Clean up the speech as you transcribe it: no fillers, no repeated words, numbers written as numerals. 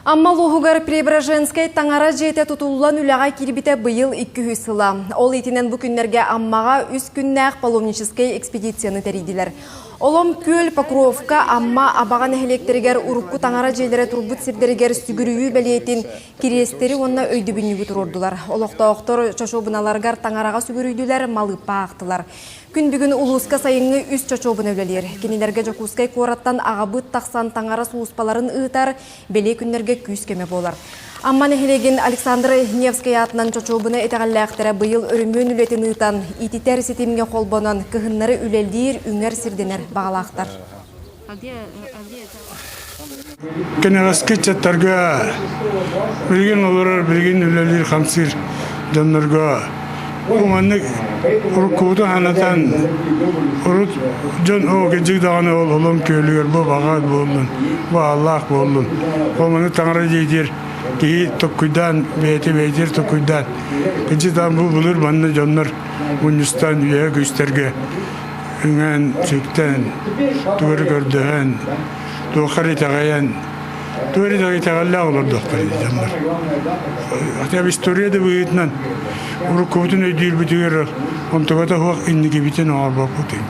Амма Лохугар Преображенскай таңара жете тутулуан үліға кирбите быйыл 200 сыла. Ол итинен бу күннерге аммаға үс күннәк паломническай экспедицияны тәридилер. Олом көл Покровка амма абаған эхелектергер урукку таңара жейлері турбут сирдергер сүгүрүйі бәлиетін кирестері онна өйдүбінігі турурдулар. Олоқта-оқтор чошобыналаргар таңараға сүгүрүйділер малыппа ақтылар. Күн бүгін улуска сайыңы үс чочобын өлелер. Кенелерге жокускай кораттан ағабыт тақсан таңара суыспаларын ыытар, беле күннерге күйс кеме болар. Амман эхелеген Александр Невский атынан чочобыны этағаллақтары бұйыл өрімөн үлетін ыытан, ититер сетемге қолбонан кығыннары үлелдейір үңер сирденер бағалақтар. Кенегас кетчаттарға білген оларар, білген үлелдейір қамсыр жанларға. Уманны уруккуду ханатан урут жон о гежиг даганы ол олом көйлүгөр бу багат болдун бу Аллах болдун оманы таңра дейдир ки токуйдан бейтер токуйдан гежидан бу булур манны жоннор унустан үе көстерге үңөн чектен тугөр көрдөн тугары тагаян тугары тагайла олор доктор жоннор ата историяда буйтнан уруккутун өйдүл бүтүгөр онтогата хуак инники битен албап утен